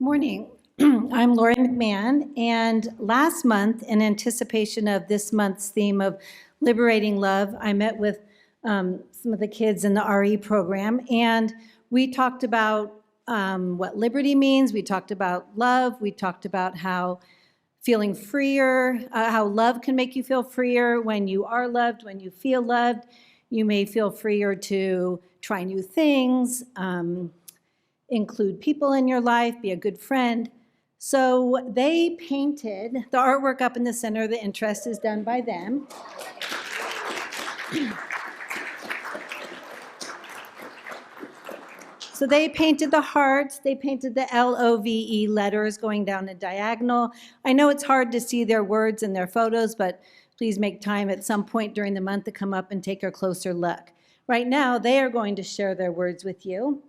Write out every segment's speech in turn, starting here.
Morning. I'm Laurie McMahon, and last month, in anticipation of this month's theme of liberating love, I met with some of the kids in the RE program, and we talked about what liberty means. We talked about love. We talked about how feeling freer, how love can make you feel freer when you are loved, when you feel loved. You may feel freer to try new things, include people in your life, be a good friend. So they painted the artwork up in the center. The interest is done by them. So they painted the hearts, they painted the LOVE letters going down a diagonal. I know it's hard to see their words in their photos, but please make time at some point during the month to come up and take a closer look. Right now, they are going to share their words with you.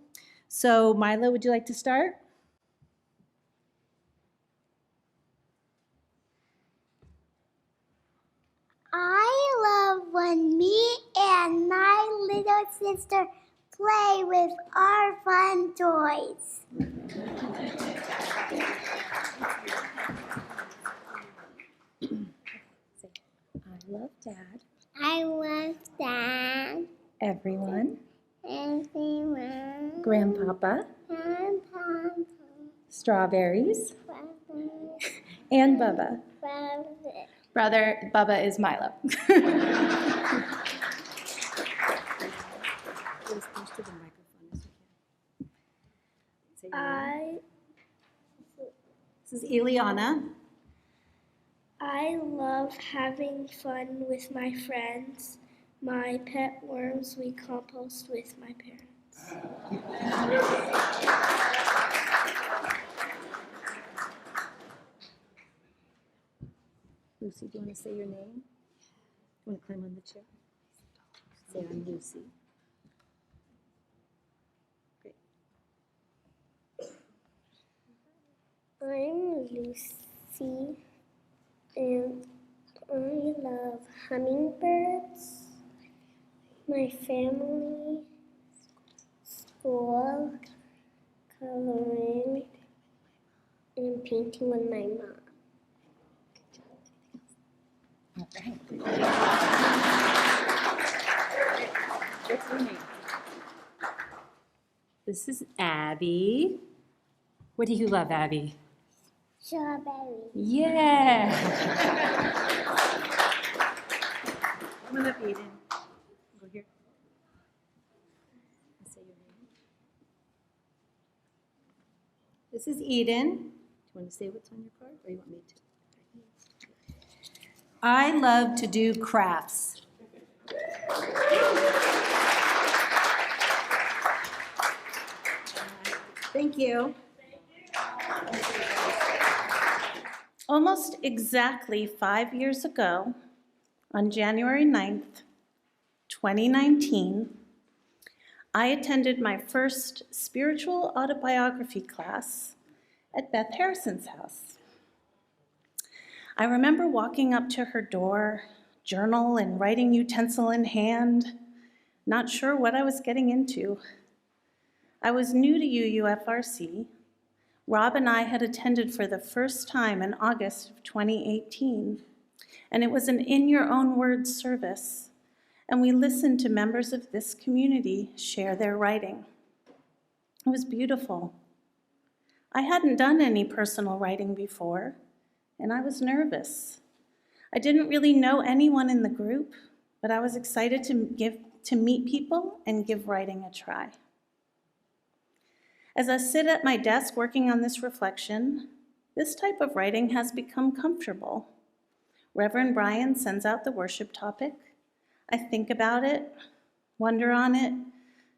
So Milo, would you like to start? I love when me and my little sister play with our fun toys. I love Dad. I love Dad. Everyone. Everyone. Grandpapa. And Papa. Strawberries. And Bubba. Brother Bubba is Milo. This is Eliana. I love having fun with my friends. My pet worms we compost with my parents. Lucy, do you want to say your name? You want to climb on the chair? Say I'm Lucy. Great. I'm Lucy, and I love hummingbirds, my family, school, coloring, and painting with my mom. What's your name? This is Abby. What do you love, Abby? Strawberry. Yeah. Come on up, Eden. Go here. Say your name. This is Eden. Do you want to say what's on your card, or you want me to? I love to do crafts. Thank you. Almost exactly 5 years ago, on January 9th, 2019, I attended my first spiritual autobiography class at Beth Harrison's house. I remember walking up to her door, journal and writing utensil in hand, not sure what I was getting into. I was new to UUFRC. Rob and I had attended for the first time in August of 2018, and it was an in your own words service, and we listened to members of this community share their writing. It was beautiful. I hadn't done any personal writing before, and I was nervous. I didn't really know anyone in the group, but I was excited to meet people and give writing a try. As I sit at my desk working on this reflection, this type of writing has become comfortable. Reverend Brian sends out the worship topic. I think about it, wonder on it,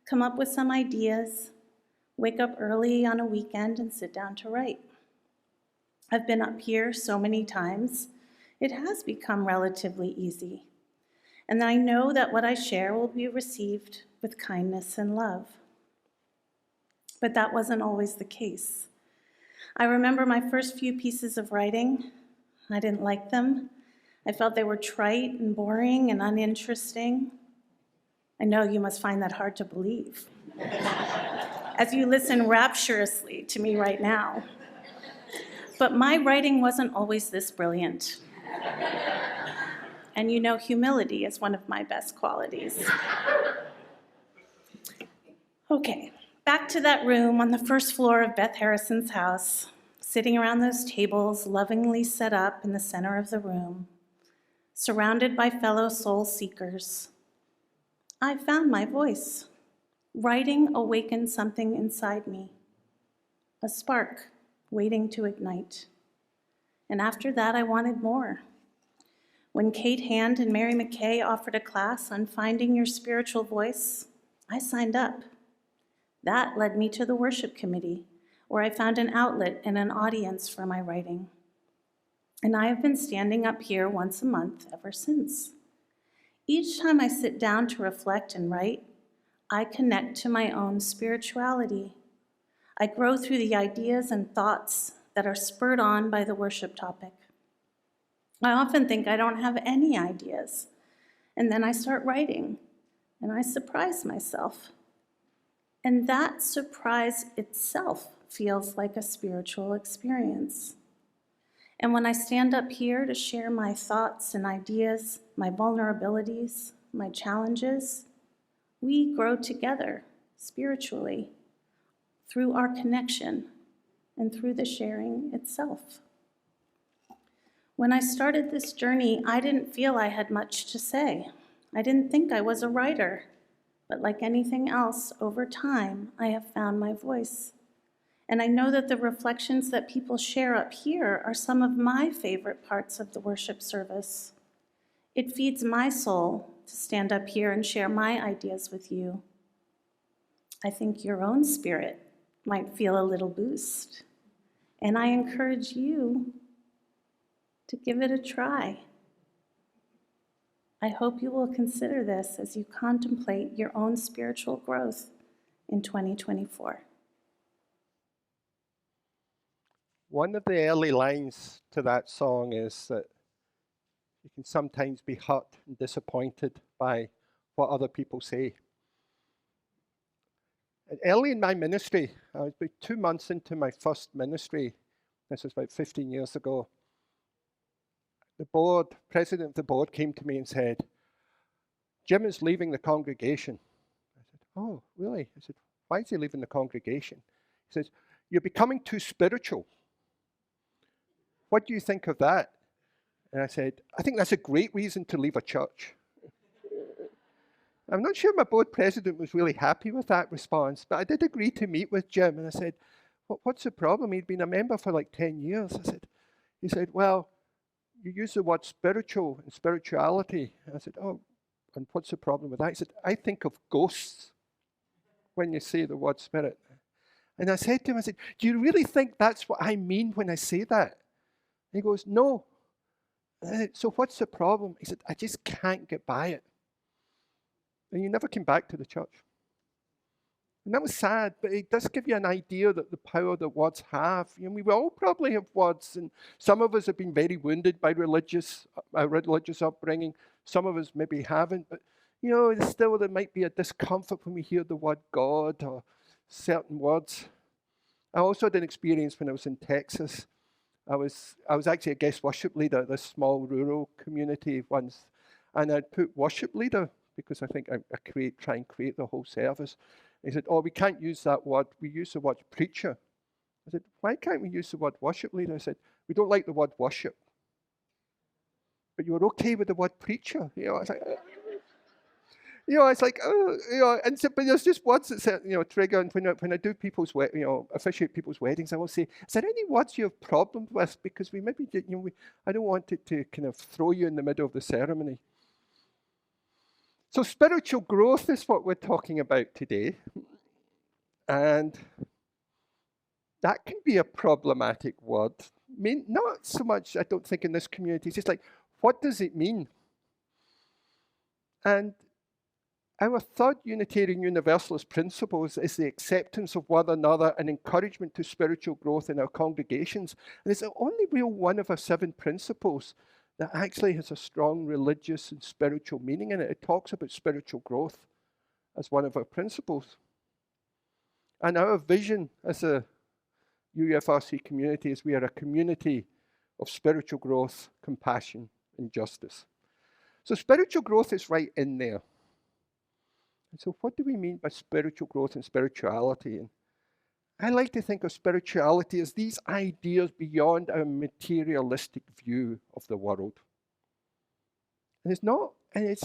come up with some ideas, wake up early on a weekend and sit down to write. I've been up here so many times, it has become relatively easy. And I know that what I share will be received with kindness and love. But that wasn't always the case. I remember my first few pieces of writing. I didn't like them. I felt they were trite and boring and uninteresting. I know you must find that hard to believe. as you listen rapturously to me right now. But my writing wasn't always this brilliant. And you know, humility is one of my best qualities. Okay, back to that room on the first floor of Beth Harrison's house, sitting around those tables lovingly set up in the center of the room, surrounded by fellow soul seekers. I found my voice. Writing awakened something inside me, a spark waiting to ignite. And after that, I wanted more. When Kate Hand and Mary McKay offered a class on finding your spiritual voice, I signed up. That led me to the worship committee, where I found an outlet and an audience for my writing. And I have been standing up here once a month ever since. Each time I sit down to reflect and write, I connect to my own spirituality. I grow through the ideas and thoughts that are spurred on by the worship topic. I often think I don't have any ideas, and then I start writing, and I surprise myself. And that surprise itself feels like a spiritual experience. And when I stand up here to share my thoughts and ideas, my vulnerabilities, my challenges, we grow together spiritually through our connection and through the sharing itself. When I started this journey, I didn't feel I had much to say. I didn't think I was a writer, but like anything else, over time, I have found my voice. And I know that the reflections that people share up here are some of my favorite parts of the worship service. It feeds my soul to stand up here and share my ideas with you. I think your own spirit might feel a little boost, and I encourage you to give it a try. I hope you will consider this as you contemplate your own spiritual growth in 2024. One of the early lines to that song is that you can sometimes be hurt and disappointed by what other people say. And early in my ministry, I was about 2 months into my first ministry. This was about 15 years ago. The president of the board came to me and said, "Jim is leaving the congregation." I said, "Oh, really?" I said, "Why is he leaving the congregation?" He says, "You're becoming too spiritual. What do you think of that?" And I said, "I think that's a great reason to leave a church." I'm not sure my board president was really happy with that response, but I did agree to meet with Jim, and I said, "What's the problem? He'd been a member for like 10 years. He said, "Well, you use the word spiritual and spirituality." And I said, "Oh, and what's the problem with that?" He said, "I think of ghosts when you say the word spirit." And I said to him, I said, "Do you really think that's what I mean when I say that?" And he goes, "No." And I said, "So what's the problem?" He said, "I just can't get by it." And he never came back to the church. And that was sad, but it does give you an idea that the power that words have. You know, we all probably have words, and some of us have been very wounded by religious upbringing. Some of us maybe haven't, but you know, still there might be a discomfort when we hear the word God or certain words. I also had an experience when I was in Texas. I was actually a guest worship leader at this small rural community once, and I'd put worship leader because I think I try and create the whole service. He said, "Oh, we can't use that word. We use the word preacher." I said, "Why can't we use the word worship leader?" I said, "We don't like the word worship." "But you were okay with the word preacher." You know, I was like, it's like, oh, and so, but there's just words that trigger. And when I do officiate people's weddings, I will say, "Is there any words you have problems with? Because we maybe, I don't want it to kind of throw you in the middle of the ceremony." So spiritual growth is what we're talking about today. And that can be a problematic word. I mean, not so much, I don't think, in this community. It's just like, what does it mean? And our third Unitarian Universalist principles is the acceptance of one another and encouragement to spiritual growth in our congregations. And it's the only real one of our 7 principles that actually has a strong religious and spiritual meaning in it. It talks about spiritual growth as one of our principles. And our vision as a UUFRC community is we are a community of spiritual growth, compassion, and justice. So spiritual growth is right in there. And so what do we mean by spiritual growth and spirituality? And I like to think of spirituality as these ideas beyond our materialistic view of the world. And it's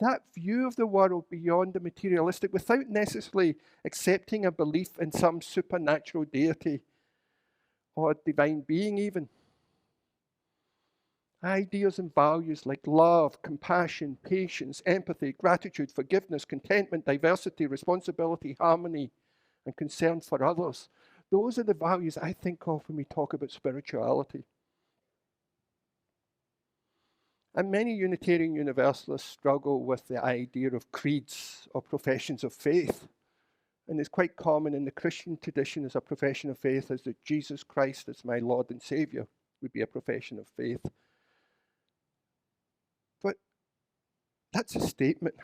that view of the world beyond the materialistic without necessarily accepting a belief in some supernatural deity or divine being even. Ideas and values like love, compassion, patience, empathy, gratitude, forgiveness, contentment, diversity, responsibility, harmony, and concern for others. Those are the values I think of when we talk about spirituality. And many Unitarian Universalists struggle with the idea of creeds or professions of faith. And it's quite common in the Christian tradition as a profession of faith is that Jesus Christ is my Lord and Savior would be a profession of faith. But that's a statement.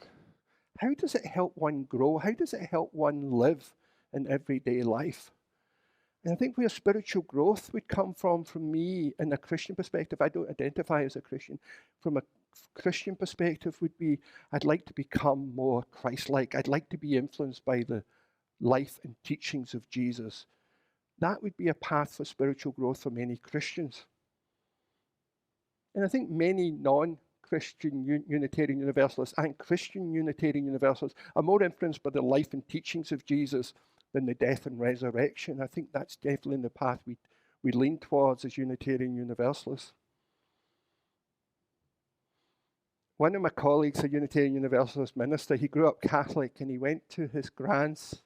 How does it help one grow? How does it help one live in everyday life? And I think where spiritual growth would come from me in a Christian perspective, I don't identify as a Christian, from a Christian perspective would be, I'd like to become more Christ-like. I'd like to be influenced by the life and teachings of Jesus. That would be a path for spiritual growth for many Christians. And I think many non-Christian Unitarian Universalists and Christian Unitarian Universalists are more influenced by the life and teachings of Jesus than the death and resurrection. I think that's definitely the path we lean towards as Unitarian Universalists. One of my colleagues, a Unitarian Universalist minister, he grew up Catholic and he went to his grand's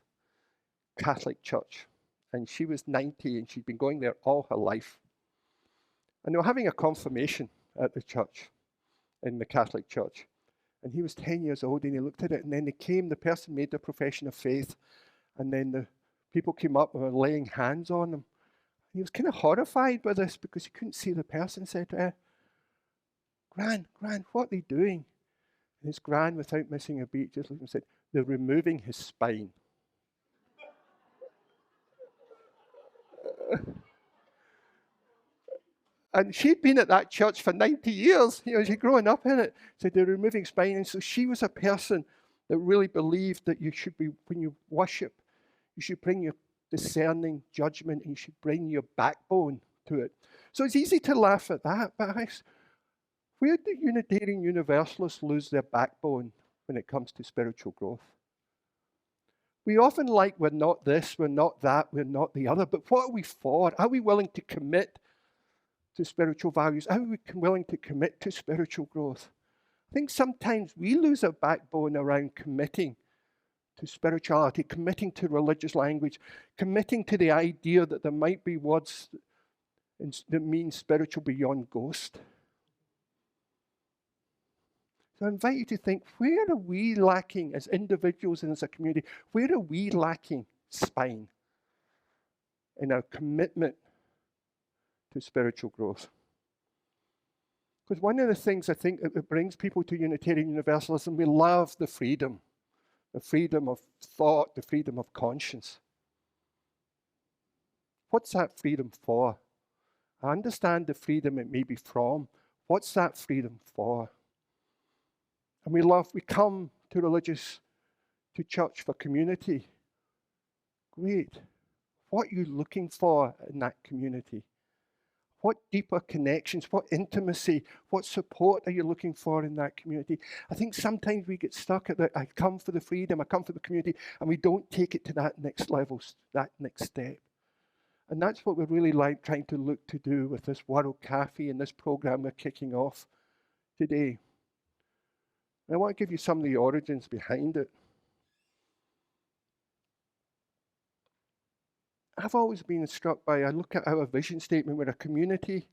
Catholic church. And she was 90 and she'd been going there all her life. And they were having a confirmation at the church, in the Catholic church. And he was 10 years old and he looked at it and then the person made their profession of faith. And then the people came up and were laying hands on him. He was kind of horrified by this because he couldn't see the person. Said, Gran, what are they doing? And his gran, without missing a beat, just looked and said, they're removing his spine. And she'd been at that church for 90 years. She'd grown up in it. Said they're removing spine. And so she was a person that really believed that you should be, when you worship, you should bring your discerning judgment and you should bring your backbone to it. So it's easy to laugh at that, but where do Unitarian Universalists lose their backbone when it comes to spiritual growth? We often we're not this, we're not that, we're not the other, but what are we for? Are we willing to commit to spiritual values? Are we willing to commit to spiritual growth? I think sometimes we lose our backbone around committing to spirituality, committing to religious language, committing to the idea that there might be words that mean spiritual beyond ghost. So I invite you to think, where are we lacking as individuals and as a community? Where are we lacking spine in our commitment to spiritual growth? Because one of the things I think that brings people to Unitarian Universalism, we love the freedom of thought, the freedom of conscience. What's that freedom for? I understand the freedom it may be from. What's that freedom for? And we come to church for community. Great. What are you looking for in that community? What deeper connections, what intimacy, what support are you looking for in that community? I think sometimes we get stuck at that, I come for the freedom, I come for the community, and we don't take it to that next level, that next step. And that's what we're really trying to look to do with this World Cafe and this program we're kicking off today. And I want to give you some of the origins behind it. I've always been struck by, I look at our vision statement, we're a community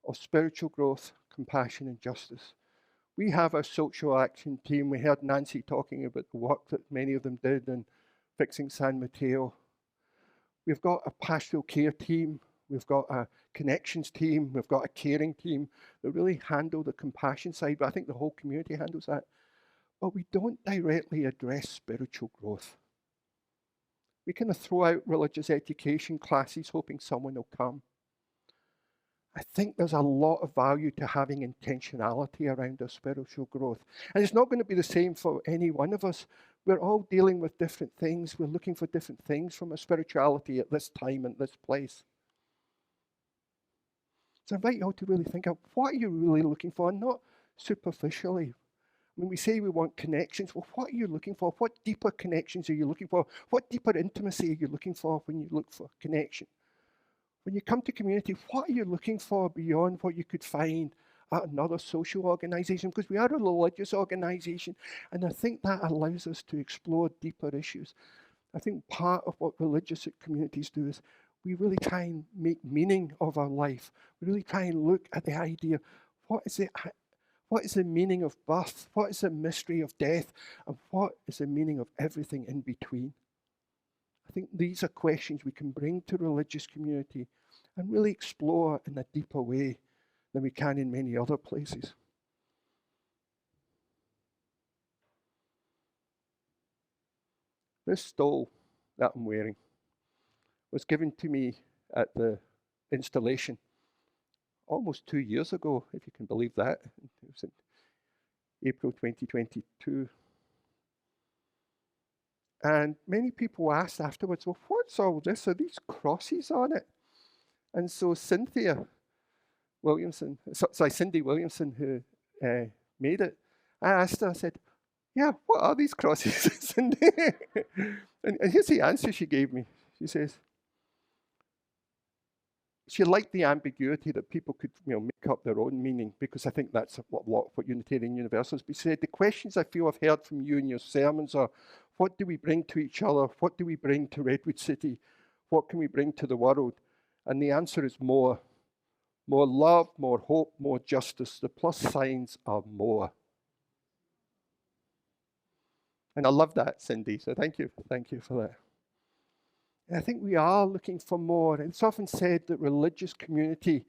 of spiritual growth, compassion, and justice. We have a social action team. We heard Nancy talking about the work that many of them did in fixing San Mateo. We've got a pastoral care team. We've got a connections team. We've got a caring team that really handle the compassion side, but I think the whole community handles that. But we don't directly address spiritual growth. We kind of throw out religious education classes hoping someone will come. I think there's a lot of value to having intentionality around our spiritual growth. And it's not going to be the same for any one of us. We're all dealing with different things. We're looking for different things from our spirituality at this time and this place. So I invite you all to really think of what are you really looking for, not superficially. When we say we want connections, well, what are you looking for? What deeper connections are you looking for? What deeper intimacy are you looking for when you look for connection? When you come to community, what are you looking for beyond what you could find at another social organisation? Because we are a religious organisation, and I think that allows us to explore deeper issues. I think part of what religious communities do is we really try and make meaning of our life. We really try and look at the idea, what is the meaning of birth? What is the mystery of death? And what is the meaning of everything in between? I think these are questions we can bring to religious community and really explore in a deeper way than we can in many other places. This stole that I'm wearing was given to me at the installation almost 2 years ago, if you can believe that. It was in April 2022. And many people asked afterwards, well, what's all this? Are these crosses on it? And so Cindy Williamson, who made it, I asked her, I said, yeah, what are these crosses, Cindy? and here's the answer she gave me. She says, she liked the ambiguity that people could make up their own meaning, because I think that's what Unitarian Universalists. But she said, the questions I feel I've heard from you in your sermons are, what do we bring to each other? What do we bring to Redwood City? What can we bring to the world? And the answer is more. More love, more hope, more justice. The plus signs are more. And I love that, Cindy, so thank you for that. And I think we are looking for more. It's often said that religious community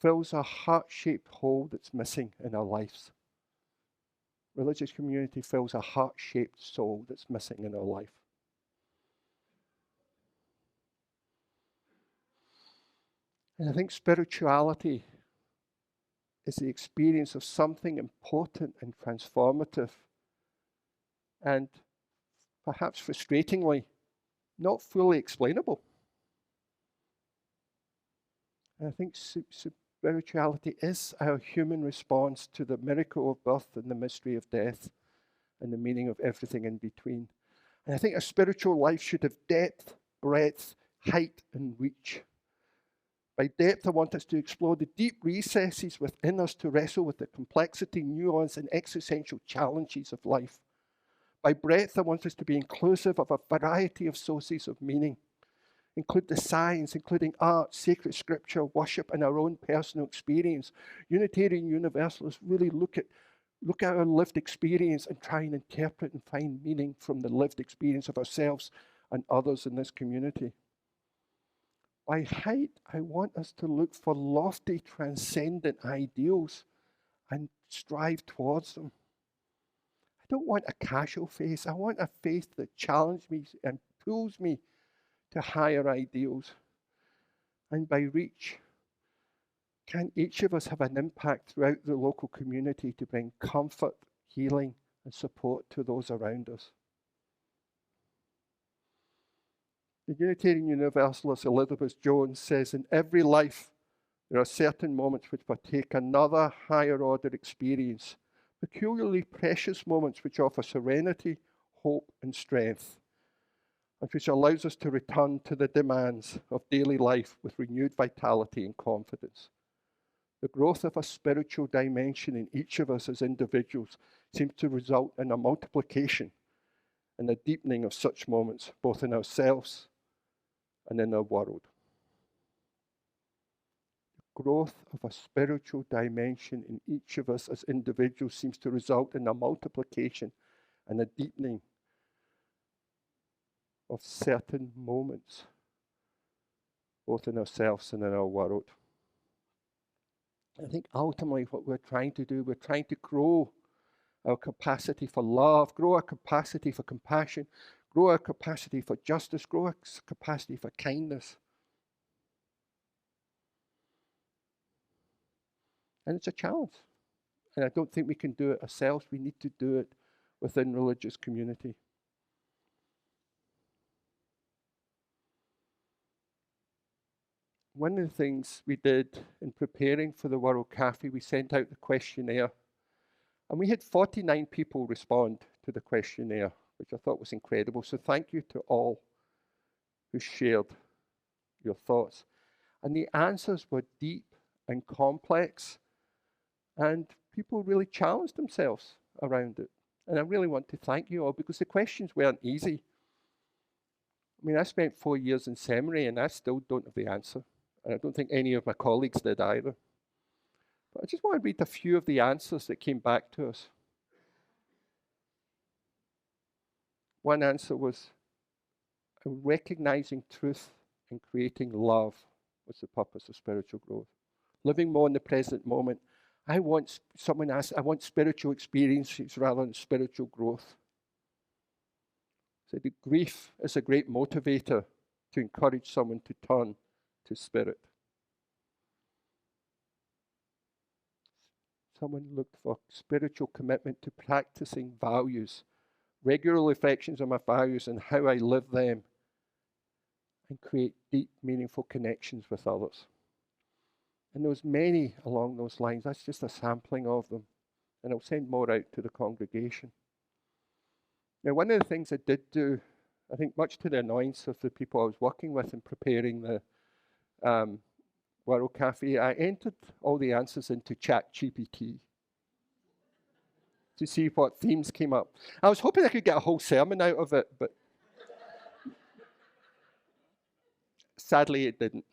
fills a heart-shaped hole that's missing in our lives. Religious community fills a heart-shaped soul that's missing in our life. And I think spirituality is the experience of something important and transformative, and perhaps frustratingly, not fully explainable. And I think spirituality is our human response to the miracle of birth and the mystery of death and the meaning of everything in between. And I think our spiritual life should have depth, breadth, height, and reach. By depth, I want us to explore the deep recesses within us to wrestle with the complexity, nuance, and existential challenges of life. By breadth, I want us to be inclusive of a variety of sources of meaning. Include the science, including art, sacred scripture, worship, and our own personal experience. Unitarian Universalists really look at our lived experience and try and interpret and find meaning from the lived experience of ourselves and others in this community. By height, I want us to look for lofty, transcendent ideals and strive towards them. I don't want a casual faith. I want a faith that challenges me and pulls me to higher ideals. And by reach, can each of us have an impact throughout the local community to bring comfort, healing, and support to those around us? The Unitarian Universalist Elizabeth Jones says, in every life, there are certain moments which partake another higher order experience, peculiarly precious moments which offer serenity, hope, and strength, and which allows us to return to the demands of daily life with renewed vitality and confidence. The growth of a spiritual dimension in each of us as individuals seems to result in a multiplication and a deepening of such moments, both in ourselves and in our world. The growth of a spiritual dimension in each of us as individuals seems to result in a multiplication and a deepening of certain moments, both in ourselves and in our world. I think ultimately what we're trying to do, we're trying to grow our capacity for love, grow our capacity for compassion, grow our capacity for justice, grow our capacity for kindness. And it's a challenge. And I don't think we can do it ourselves. We need to do it within religious community. One of the things we did in preparing for the World Cafe, we sent out the questionnaire. And we had 49 people respond to the questionnaire, which I thought was incredible. So thank you to all who shared your thoughts. And the answers were deep and complex, and people really challenged themselves around it. And I really want to thank you all, because the questions weren't easy. I mean, I spent 4 years in seminary, and I still don't have the answer. And I don't think any of my colleagues did either. But I just want to read a few of the answers that came back to us. One answer was, recognizing truth and creating love was the purpose of spiritual growth. Living more in the present moment. Someone asked, I want spiritual experiences rather than spiritual growth. So the grief is a great motivator to encourage someone to turn to spirit. Someone looked for spiritual commitment to practicing values, regular reflections on my values and how I live them, and create deep, meaningful connections with others. And there was many along those lines. That's just a sampling of them. And I'll send more out to the congregation. Now, one of the things I did do, I think much to the annoyance of the people I was working with in preparing the World Cafe, I entered all the answers into ChatGPT to see what themes came up. I was hoping I could get a whole sermon out of it, but sadly it didn't.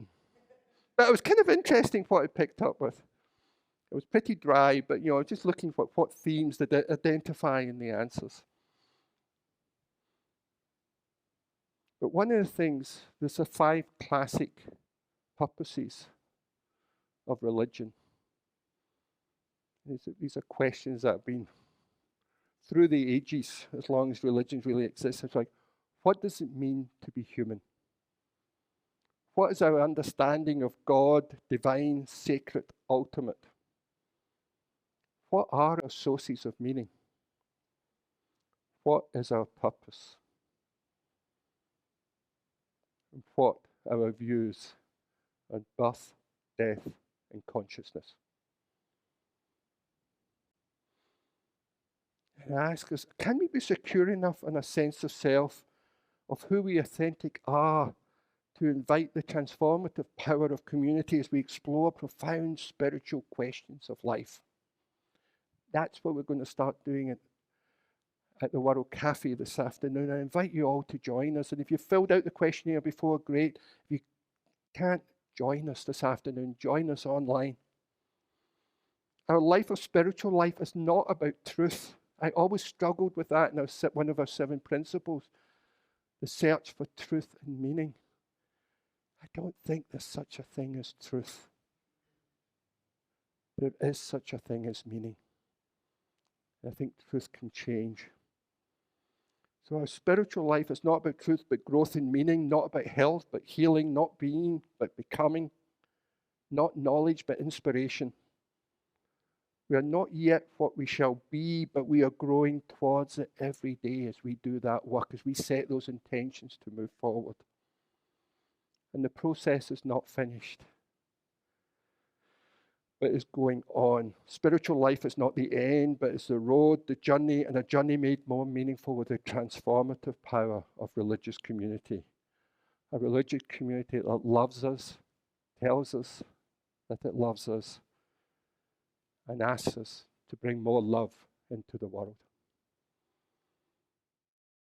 But it was kind of interesting what it picked up with. It was pretty dry, but just looking for what themes did it identify in the answers. But one of the things, there's the 5 classic purposes of religion. These are questions that have been through the ages, as long as religions really exist. It's like, what does it mean to be human? What is our understanding of God, divine, sacred, ultimate? What are our sources of meaning? What is our purpose? And what are our views on birth, death, and consciousness? And I ask us, can we be secure enough in a sense of self, of who we authentic are, to invite the transformative power of community as we explore profound spiritual questions of life? That's what we're going to start doing at the World Cafe this afternoon. I invite you all to join us. And if you filled out the questionnaire before, great. If you can't join us this afternoon, join us online. Our life of spiritual life is not about truth. I always struggled with that in one of our 7 principles, the search for truth and meaning. I don't think there's such a thing as truth. There is such a thing as meaning. I think truth can change. So our spiritual life is not about truth, but growth in meaning, not about health, but healing, not being, but becoming, not knowledge, but inspiration. We are not yet what we shall be, but we are growing towards it every day as we do that work, as we set those intentions to move forward. And the process is not finished, but is going on. Spiritual life is not the end, but it's the road, the journey, and a journey made more meaningful with the transformative power of religious community. A religious community that loves us, tells us that it loves us, and asks us to bring more love into the world.